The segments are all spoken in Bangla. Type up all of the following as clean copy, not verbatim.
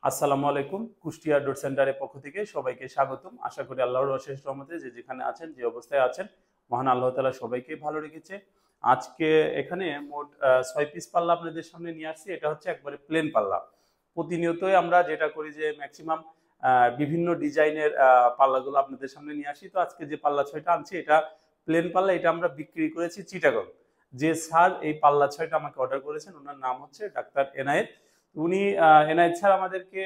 আসসালামু আলাইকুম। কুষ্টিয়া ডোর সেন্টারের পক্ষ থেকে সবাইকে স্বাগতম। আশা করি আল্লাহর অশেষ রহমতে যে যেখানে আছেন, যে অবস্থায় আছেন, মহান আল্লাহ তাআলা সবাইকে ভালো রেখেছে। আজকে এখানে মোট ৬ পিস পাল্লা আপনাদের সামনে নিয়ে আসছি। এটা হচ্ছে একবারে প্লেন পাল্লা। প্রতিনিয়তই আমরা যেটা করি যে ম্যাক্সিমাম বিভিন্ন ডিজাইনের পাল্লাগুলো আপনাদের সামনে নিয়ে আসি। তো আজকে যে পাল্লা ৬টা আনছি এটা প্লেন পাল্লা। এটা আমরা বিক্রি করেছি চিটাগং। যে স্যার এই পাল্লা ৬টা আমাকে অর্ডার করেছেন ওনার নাম হচ্ছে ডাক্তার এনায়েত। উনি এনআইএইচ স্যার আমাদেরকে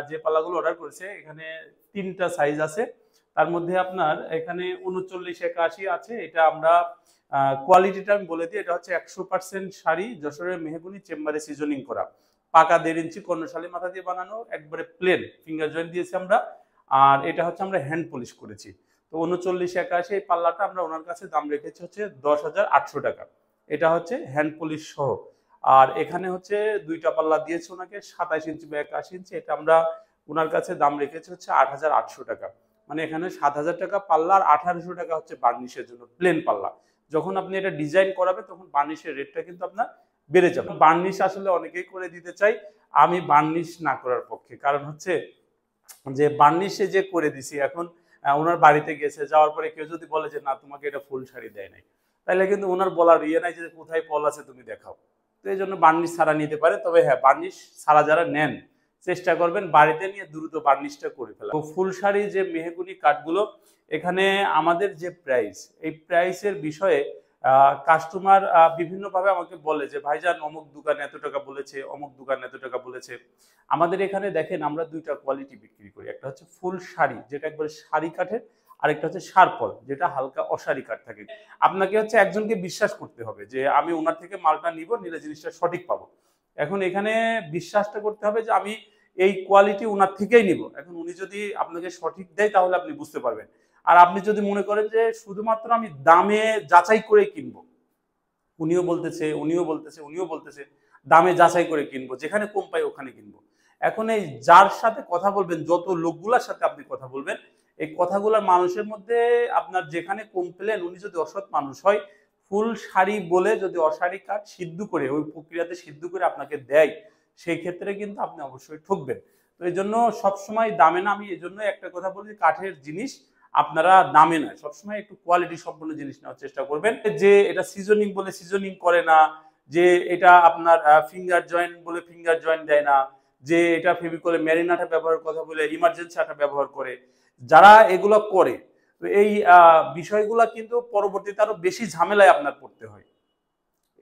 যে পাল্লাগুলো অর্ডার করেছে এখানে ৩টা সাইজ আছে। তার মধ্যে আপনার এখানে ৩৯-৮১ আছে। এটা আমরা কোয়ালিটিটা আমি বলে দিই, এটা হচ্ছে ১০০% শাড়ি, যশোরের মেহগনি চেম্বারে সিজনিং করা, পাকা ১.৫ ইঞ্চি কর্ণশালী মাথা দিয়ে বানানো, একবারে প্লেন ফিঙ্গার জয়েন্ট দিয়েছি আমরা। আর এটা হচ্ছে আমরা হ্যান্ড পলিশ করেছি। তো ৩৯-৮১ এই পাল্লাটা আমরা ওনার কাছে দাম রেখেছি হচ্ছে ১০,৮০০ টাকা। এটা হচ্ছে হ্যান্ড পলিশ সহ। আর এখানে হচ্ছে ২টা পাল্লা দিয়েছে ওনাকে ২৭ ইঞ্চি বা ৮১ ইঞ্চি। এটা আমরা ওনার কাছে দাম রেখেছি হচ্ছে ৮,৮০০ টাকা। মানে এখানে ৭,০০০ টাকা পাল্লা আর ১,৮০০ টাকা হচ্ছে বার্নিশের জন্য প্লেন পাল্লা। যখন আপনি এটা ডিজাইন করাবেন তখন বার্নিশের রেটটা কিন্তু আপনার বেড়ে যাবে। বার্নিশ আসলে অনেকেই করে দিতে চাই, আমি বার্নিশ না করার পক্ষে। কারণ হচ্ছে যে বার্নিশে যে করে দিছি এখন ওনার বাড়িতে গেছে, যাওয়ার পরে কেউ যদি বলে যে না তোমাকে এটা ফুল শাড়ি দেয় নাই, তাহলে কিন্তু ওনার বলার ইয়ে নাই যে কোথায় পল আছে তুমি দেখাও। তো এই জন্য বার্নিশ ছাড়া নিতে পারে। তবে হ্যাঁ, বার্নিশ ছাড়া যারা নেন চেষ্টা করবেন বাড়িতে নিয়ে দ্রুত বার্নিশটা করে ফেলা। তো ফুল শাড়ি যে মেহগুনি কাঠগুলো, এখানে আমাদের যে প্রাইস, এই প্রাইসের বিষয়ে কাস্টমার বিভিন্নভাবে আমাকে বলে যে ভাইজান অমুক দোকানে এত টাকা বলেছে, অমুক দোকানে এত টাকা বলেছে। আমাদের এখানে দেখেন আমরা ২টা কোয়ালিটি বিক্রি করি। একটা হচ্ছে ফুল শাড়ি যেটা একবারে শাড়ি কাঠের, আরেকটা হচ্ছে শারপল যেটা হালকা অশাড়ি কাঠ থাকে। আপনাকে হচ্ছে একজনকে বিশ্বাস করতে হবে যে আমি ওনার থেকে মালটা নিব, নিলে জিনিসটা সঠিক পাবো। এখন এখানে বিশ্বাসটা করতে হবে যে আমি এই কোয়ালিটি ওনার থেকেই নিব। এখন উনি যদি আপনাকে সঠিক দেয় তাহলে আপনি বুঝতে পারবেন। আর আপনি যদি মনে করেন যে শুধুমাত্র আমি দামে যাচাই করে কিনবো, উনিও বলতেছে, উনিও বলতেছে, উনিও বলতেছে, দামে যাচাই করে কিনবো, যেখানে কম পাই ওখানে কিনবো। এখন এই যার সাথে কথা বলবেন, যত লোকগুলার সাথে আপনি কথা বলবেন, এই কথাগুলার মানুষের মধ্যে আপনার যেখানে কমপ্লেন, উনি যদি অসৎ মানুষ হয়, ফুল শাড়ি বলে যদি অশাড়ি কাঠ সিদ্ধ করে ওই প্রক্রিয়াতে সিদ্ধ করে আপনাকে দেয়, সেই ক্ষেত্রে কিন্তু আপনি অবশ্যই ঠকবেন। তো এই জন্য সবসময় দামে না, আমি এই জন্য একটা কথা বলি, কাঠের জিনিস আপনারা দামে নয়, সবসময় একটু কোয়ালিটি সম্পন্ন জিনিস নেওয়ার চেষ্টা করবেন। যে এটা সিজনিং বলে সিজনিং করে না, যে এটা আপনার ফিঙ্গার জয়েন্ট বলে ফিঙ্গার জয়েন্ট দেয় না, যে এটা ফেভিকলে ম্যারিন আঠা ব্যবহারের কথা বলে ইমার্জেন্সি আঠা ব্যবহার করে, যারা এগুলো করে, তো এই বিষয়গুলো কিন্তু পরবর্তীতে আরো বেশি ঝামেলায় আপনার পড়তে হয়।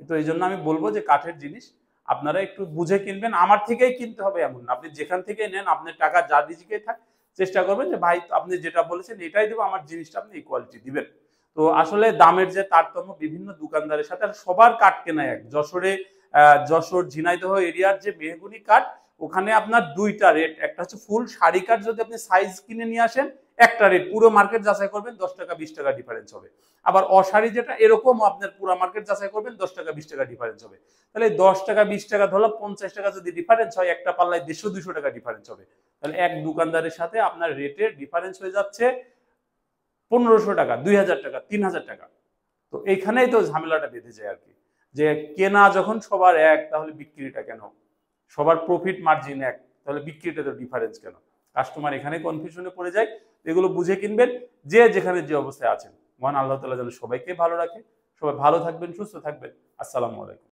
তো এই জন্য আমি বলবো যে কাঠের জিনিস আপনারা একটু বুঝে কিনবেন। আমার থেকেই কিনতে হবে এমন না, আপনি যেখান থেকে নেন আপনার টাকা যা দিকেই থাক, চেষ্টা করবেন যে ভাই আপনি যেটা বলেছেন এটাই দেবো, আমার জিনিসটা আপনি এই কোয়ালিটি দিবেন। তো আসলে দামের যে তারতম্য বিভিন্ন দোকানদারের সাথে, আর সবার কাঠ কেনা এক। যশোরে যশোর ঝিনাইদহ এরিয়ার যে মেহগুনি কাঠ, ওখানে আপনার 2টা রেট। একটা হচ্ছে ফুল শাড়ি কাঠ, যদি আপনি সাইজ কিনে নিয়ে আসেন একটা রেট, পুরো মার্কেট যাচাই করবেন 10 টাকা 20 টাকা ডিফারেন্স হবে। আবার অশাড়ি যেটা এরকম আপনার পুরো মার্কেট যাচাই করবেন 10 টাকা 20 টাকা ডিফারেন্স হবে। তাহলে 10 টাকা 20 টাকা ধরলাম, 50 টাকা যদি ডিফারেন্স হয়, একটা পাল্লায় 150-200 টাকা ডিফারেন্স হবে। তাহলে এক দোকানদারের সাথে আপনার রেটের ডিফারেন্স হয়ে যাচ্ছে 1500 টাকা, 2000 টাকা, 3000 টাকা। তো এইখানেই তো ঝামেলাটা বেঁধে যায় আর কি, যে কেনা যখন সবার এক, তাহলে বিক্রিটা কেন? সবার প্রফিট মার্জিন এক, তাহলে বিক্রিটা তো ডিফারেন্স কেন? কাস্টমার এখানে কনফিউশনে পড়ে যায়। এগুলো বুঝে কিনবেন, যে যেখানে যে অবস্থায় আছেন। মহান আল্লাহ তাআলা যেন সবাইকে ভালো রাখে। সবাই ভালো থাকবেন, সুস্থ থাকবেন। আসসালামু আলাইকুম।